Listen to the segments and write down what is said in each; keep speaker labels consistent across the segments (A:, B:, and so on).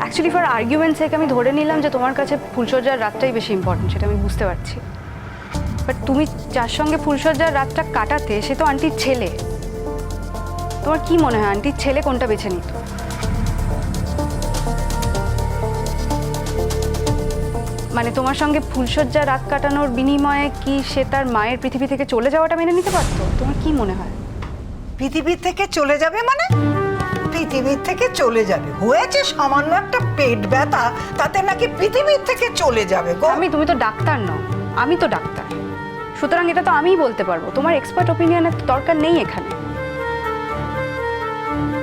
A: Actually for argument সেক আমি ধরে নিলাম যে তোমার কাছে ফুলসজ্জার রাতটাই বেশি ইম্পর্টেন্ট, সেটা আমি বুঝতে পারছি। বাট তুমি যার সঙ্গে ফুলসজ্জার রাতটা কাটাতে সে তো আন্টির ছেলে। তোমার কি মনে হয় আন্টির ছেলে কোনটা বেছে নিত? মানে তোমার সঙ্গে ফুলসজ্জা রাত কাটানোর বিনিময়ে কি সে তার মায়ের পৃথিবী থেকে চলে যাওয়াটা মেনে নিতে পারতো? তোমার কি মনে হয়?
B: পৃথিবী থেকে চলে যাবে মানে? পৃথিবীর থেকে চলে যাবে হয়েছে সামান্য একটা পেট ব্যথা, তাতে নাকি পৃথিবীর থেকে চলে যাবে গো?
A: তুমি তো ডাক্তার নও, আমি তো ডাক্তার, সুতরাং এটা তো আমিই বলতে পারবো। তোমার এক্সপার্ট ওপিনিয়নের দরকার নেই এখানে।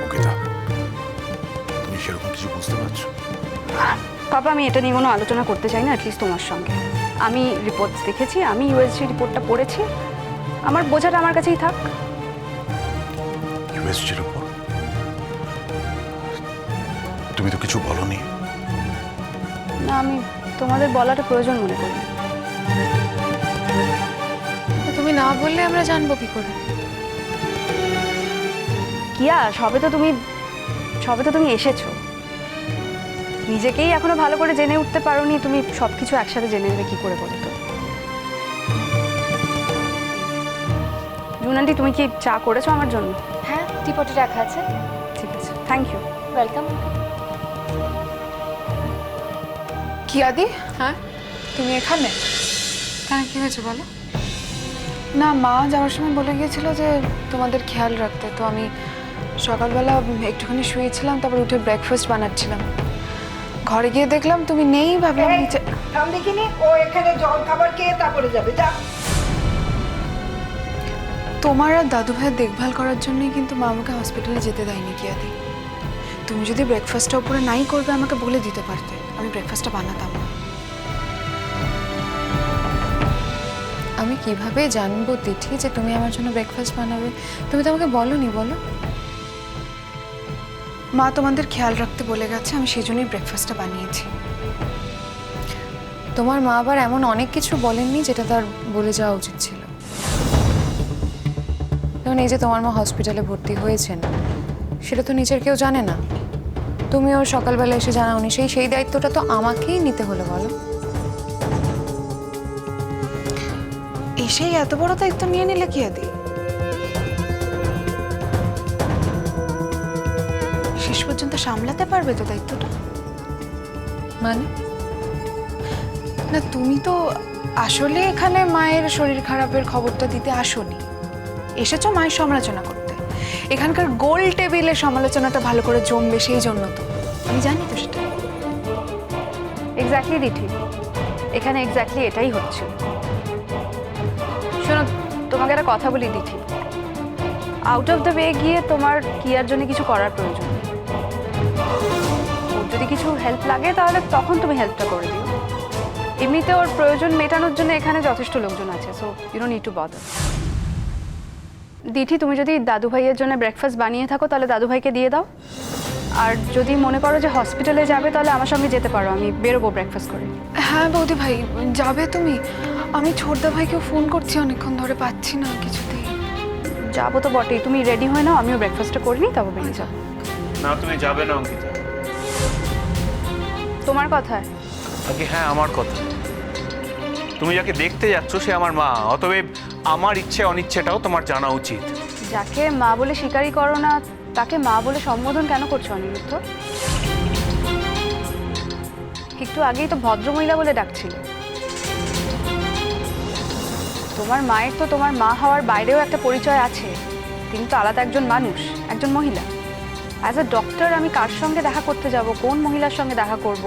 C: অঙ্কিতা, তুমি সেরকম কিছু বুঝতে পারছো?
A: পাপা, আমি এটা নিয়ে কোনো আলোচনা করতে চাই না, অ্যাটলিস্ট তোমার সঙ্গে। আমি রিপোর্টস দেখেছি, আমি ইউএসজি রিপোর্টটা পড়েছি, আমার বোঝাটা আমার কাছেই থাক।
C: ইউএসজির উপর তুমি তো কিছু বলনি।
A: না, আমি তোমাদের বলাটা প্রয়োজন মনে করি।
D: তুমি না বললে আমরা জানবো কি করে?
A: কিয়া, সবে তো তুমি এসেছো, নিজেকেই এখনো ভালো করে জেনে উঠতে পারোনি, তুমি সবকিছু একসাথে জেনে নেবে কি করে বলো তো? জুন আন্টি, তুমি কি চা করেছো আমার জন্য?
D: হ্যাঁ, টিপটে রাখা আছে।
A: ঠিক আছে, থ্যাংক ইউ।
D: ওয়েলকাম। কি আদি? হ্যাঁ, তুমি এখানে? কেন, কি হয়েছে বলো? না, মা যাওয়ার সময় বলে গিয়েছিল যে তোমাদের খেয়াল রাখতে, তো আমি সকালবেলা একটুখানি শুয়েছিলাম, তারপর উঠে ব্রেকফাস্ট বানাচ্ছিলাম। ঘরে গিয়ে দেখলাম তুমি নেই, ভাবলাম নিচে।
B: থাম দেখিনি, ও এখানে জল খাবার খেয়ে তারপরে যাবে, যা।
D: তোমার আর দাদু ভাইয়ের দেখভাল করার জন্যই কিন্তু মা আমাকে হসপিটালে যেতে দেয়নি কি আদি। তুমি যদি ব্রেকফাস্টটা উপরে নাই করবে আমাকে বলে দিতে পারতে, আমি ব্রেকফাস্টটা বানাতাম না। আমি কিভাবে জানবো তিথি যে তুমি আমার জন্য ব্রেকফাস্ট বানাবে? তুমি তো আমাকে বলোনি, বলো। মা তোমাদের খেয়াল রাখতে বলে গেছে, আমি সেই জন্যই ব্রেকফাস্টটা বানিয়েছি। তোমার মা আবার এমন অনেক কিছু বলেননি যেটা তার বলে যাওয়া উচিত ছিল। যেমন এই যে তোমার মা হসপিটালে ভর্তি হয়েছেন, সেটা তো নিজের কেউ জানে না। তুমি ওর সকালবেলা এসে জানাওনি, সেই দায়িত্বটা তো আমাকেই নিতে হলো, বলো। এসেই এত বড় দায়িত্ব নিয়ে নিলে কি আদি? শেষ পর্যন্ত সামলাতে পারবে তো দায়িত্বটা? মানে না, তুমি তো আসলে এখানে মায়ের শরীর খারাপের খবরটা দিতে আসোনি, এসেছো মায়ের সমালোচনা করতে। এখানকার গোল টেবিলে সমালোচনাটা ভালো করে জমবে সেই জন্য তো, আমি জানি তো সেটা।
A: এক্স্যাক্টলি দিঠি, এখানে এক্স্যাক্টলি এটাই হচ্ছে। শোনো, তোমাকে একটা কথা বলি Dithi, out of the way গিয়ে তোমার কিয়ার জন্য কিছু করার প্রয়োজন নেই। ওর যদি কিছু হেল্প লাগে তাহলে তখন তুমি হেল্পটা করে দিও। এমনিতে ওর প্রয়োজন মেটানোর জন্য এখানে যথেষ্ট লোকজন আছে, so you don't need to bother. Dithi, তুমি যদি দাদু ভাইয়ের জন্য ব্রেকফাস্ট বানিয়ে থাকো তাহলে দাদু ভাইকে দিয়ে দাও। আর যদি মনে করো যে হসপিটালে যাবে তাহলে আমার সঙ্গে যেতে পারো, আমি বেরোবো ব্রেকফাস্ট করে।
D: হ্যাঁ বৌদি ভাই, যাবে তুমি? আমি ছোটদা ভাইকেও ফোন করছি অনেকক্ষণ ধরে, পাচ্ছি না কিছুতেই।
A: যাবো তো বটেই, তুমি রেডি হয়ে নাও, আমিও ব্রেকফাস্টটা করে নিই, তারপর বেরিয়ে যাবো।
E: না, তুমি যাবে না অঙ্কিতা।
A: তোমার কথায়?
E: আগে হ্যাঁ, আমার কথা। তুমি যাকে দেখতে যাচ্ছ সে আমার মা, অতএব আমার ইচ্ছে অনিচ্ছেটাও তোমার জানা উচিত।
A: যাকে মা বলে স্বীকারই করো না তাকে মা বলে সম্বোধন কেন করছো অনিরুদ্ধ? একটু আগেই তো ভদ্রমহিলা বলে ডাকছিলে। তোমার মায়ের তো তোমার মা হওয়ার বাইরেও একটা পরিচয় আছে, তিনি তো আলাদা একজন মানুষ, একজন মহিলা। অ্যাজ আ ডক্টর আমি কার সঙ্গে দেখা করতে যাব, কোন মহিলার সঙ্গে দেখা করব,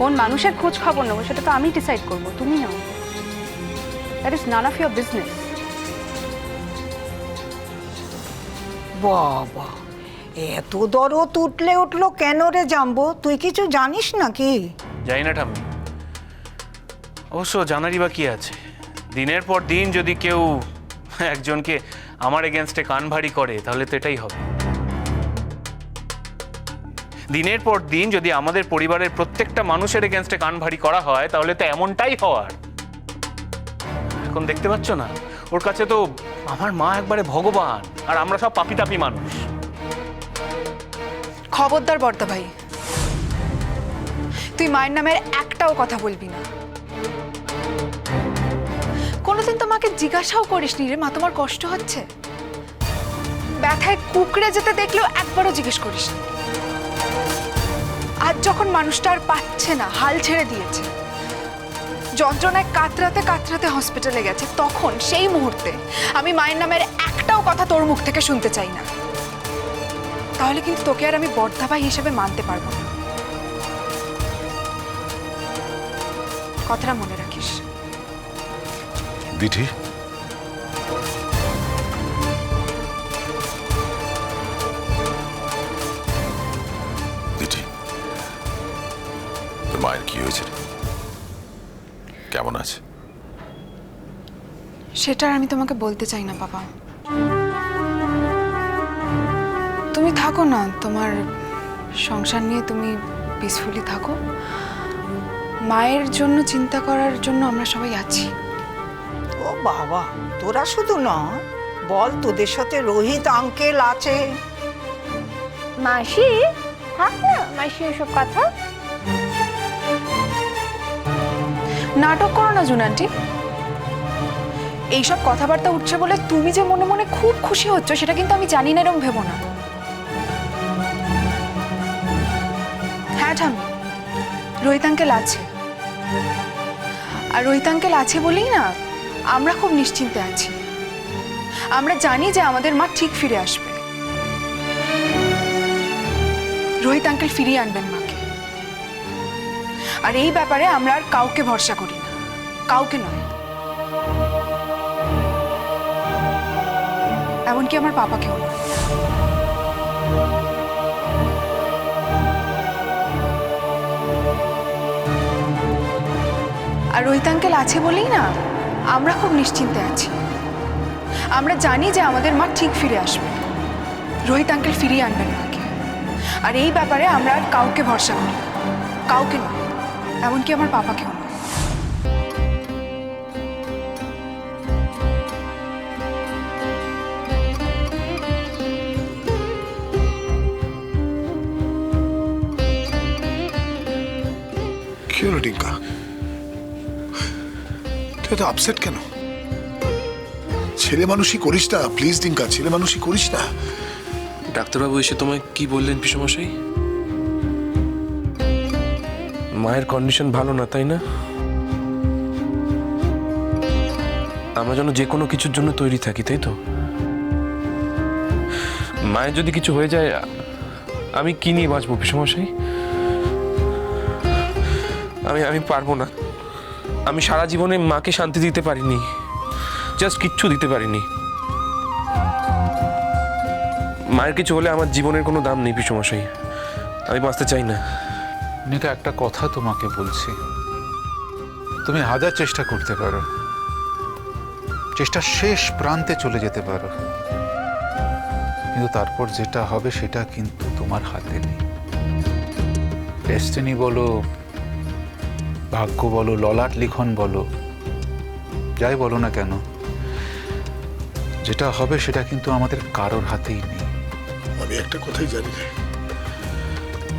A: কোন মানুষের খোঁজ খবর নেবো, সেটা তো আমি ডিসাইড করবো, তুমি নাও। That is none of your business.
B: বাবা, এত দরদ উঠলো কেন রে জাম্বো? তুই কিছু জানিস নাকি?
E: জানি না ঠাম্মি, অবশ্য জানারই বা কি আছে। দিনের পর দিন যদি কেউ একজনকে আমার এগেনস্টে কান ভারী করে তাহলে তো এটাই হবে। দিনের পর দিন যদি আমাদের পরিবারের প্রত্যেকটা মানুষের এগেনস্টে কান ভারী করা হয় তাহলে তো এমনটাই হওয়ার। এখন দেখতে পাচ্ছ না, ওর কাছে তো আমার মা একবারে ভগবান, আর আমরা সব পাপি তাপি মানুষ।
D: খবরদার বর্দা ভাই, তুই মায়ের নামের একটাও কথা বলবি না। কোনোদিন তো মাকে জিজ্ঞাসাও করিসনি রে মা তোমার কষ্ট হচ্ছে? ব্যথায় কুকড়ে যেতে দেখলেও একবারও জিজ্ঞেস করিসনি। আজ যখন মানুষটা আর পাচ্ছে না, হাল ছেড়ে দিয়েছে, যন্ত্রণায় কাতরাতে কাতরাতে হসপিটালে গেছে, তখন সেই মুহূর্তে আমি মায়ের নামের একটাও কথা তোর মুখ থেকে শুনতে চাই না। তাহলে কিন্তু তোকে আর আমি বর্ধাভাই হিসেবে মানতে পারবো না। কথাটা মনে রাখিস।
C: দিঠি, দিঠি, তোর মায়ের কি হয়েছে রে? কেমন আছে?
D: সেটা আর আমি তোমাকে বলতে চাই না বাবা। তুমি থাকো না, তোমার সংসার নিয়ে তুমি পিসফুলি থাকো। মায়ের জন্য চিন্তা করার জন্য আমরা সবাই আছি।
B: ও বাবা, তোরা শুধু না, বল তোদের সাথে রোহিত আঙ্কেল আছে।
A: মাসি থাক না, মাসি এসব কথা।
D: নাটক করো না জুন আন্টি। এইসব কথাবার্তা উঠছে বলে তুমি যে মনে মনে খুব খুশি হচ্ছ সেটা কিন্তু আমি জানি না, এরকম ভেবো না। হ্যাঁ ঠাম্মি, রোহিত আঙ্কেল আছে। আর রোহিত আঙ্কেল আছে বলেই না আমরা খুব নিশ্চিন্তে আছি। আমরা জানি যে আমাদের মা ঠিক ফিরে আসবে। রোহিত আঙ্কেল ফিরিয়ে আনবেন মাকে। আর এই ব্যাপারে আমরা আর কাউকে ভরসা করি না, কাউকে নয়, এমনকি আমার পাপাকেও নয়। আর রোহিত আঙ্কেল আছে বলেই না আমরা খুব নিশ্চিন্তে আছি। আমরা জানি যে আমাদের মা ঠিক ফিরে আসবে। রোহিত আঙ্কেল ফিরিয়ে আনবেন মাকে। আর এই ব্যাপারে আমরা আর কাউকে ভরসা করি না, কাউকে নয়, এমনকি আমার পাপাকেও নয়।
C: কি হলো টিঙ্কা? তুই এত আপসেট কেন? ছেলে মানুষই করিস না প্লিজ টিঙ্কা, ছেলে মানুষই করিস না।
F: ডাক্তারবাবু এসে তোমায় কি বললেন পিসমশাই? মায়ের কন্ডিশন ভালো না, তাই না? আমরা যেন যে কোনো কিছুর জন্য তৈরি থাকি, তাই তো? মায়ের যদি কিছু হয়ে যায় আমি কি নিয়ে বাঁচবো পিসমশাই? আমি পারবো না। আমি সারা জীবনে মাকে শান্তি দিতে পারিনি, জাস্ট কিচ্ছু দিতে পারিনি। মায়ের কিছু হলে আমার জীবনের কোনো দাম নেই পিসমশাই, আমি বাঁচতে চাই না।
G: নিকা, একটা কথা তোমাকে বলছি, তুমি হাজার চেষ্টা করতে পারো, চেষ্টা শেষ প্রান্তে চলে যেতে পারো, কিন্তু তারপর যেটা হবে সেটা কিন্তু তোমার হাতে নেই। ডেস্টিনি বলো, ভাগ্য বলো, ললাট লিখন বলো, যাই বলো না কেন, যেটা হবে সেটা কিন্তু আমাদের কারোর হাতেই নেই।
C: আমি একটা কথাই জানি রে,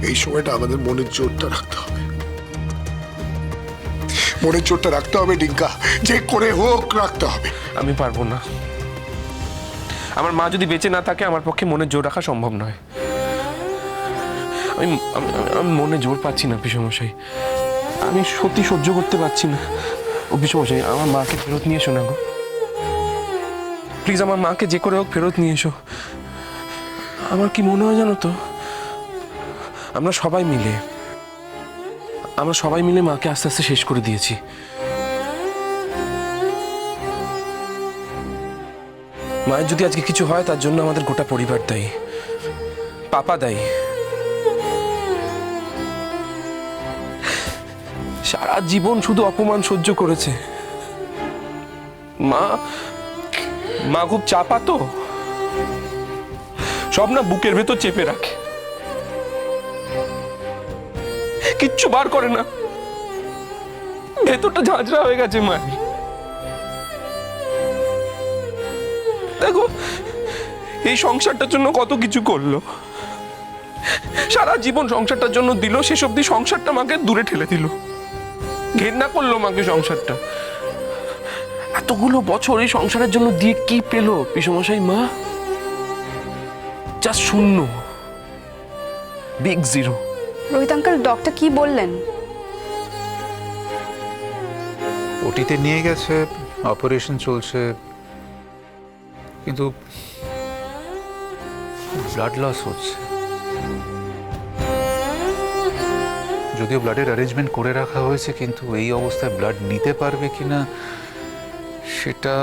C: এই সময়টা আমাদের মনের জোরটা রাখতে হবে। মনের জোরটা রাখতে হবে ডিঙ্কা, যে করে হোক রাখতে হবে।
F: আমি পারবো না। আমার মা যদি বেঁচে না থাকে আমার পক্ষে মনে জোর রাখা সম্ভব নয়। আমি আমি মনে জোর পাচ্ছি না পিসমশাই, আমি সত্যি সহ্য করতে পারছি না। ও পিসমশাই, আমার মাকে ফেরত নিয়ে এসো না গো, প্লিজ আমার মাকে যে করে হোক ফেরত নিয়ে এসো। আমার কি মনে হয় জানো তো, আমরা সবাই মিলে মাকে আস্তে আস্তে শেষ করে দিয়েছি। মায়ের যদি আজকে কিছু হয় তার জন্য আমাদের গোটা পরিবার দায়ী, পাপা দায়ী। সারা জীবন শুধু অপমান সহ্য করেছে। মা খুব চাপা তো, সব না বুকের ভেতর চেপে রাখে, কিচ্ছু বার করে না, ভেতরটা ঝাঁঝরা হয়ে গেছে মায়ের। দেখো এই সংসারটার জন্য কত কিছু করলো, সারা জীবন সংসারটার জন্য দিল, শেষ অব্দি সংসারটা মাকে দূরে ঠেলে দিল, ঘেন্না করলো মাকে সংসারটা। এতগুলো বছর এই সংসারের জন্য দিয়ে কি পেলো পিসমশাই মা? জাস্ট শূন্য, big zero.
A: Rohit uncle, doctor কি বললেন?
G: ওটিতে নিয়ে গেছে, অপারেশন চলছে, কিন্তু ব্লাড লস হচ্ছে। যদিও ব্লাডের অ্যারেঞ্জমেন্ট করে রাখা হয়েছে, কিন্তু এই অবস্থায় ব্লাড নিতে পারবে কিনা সেটা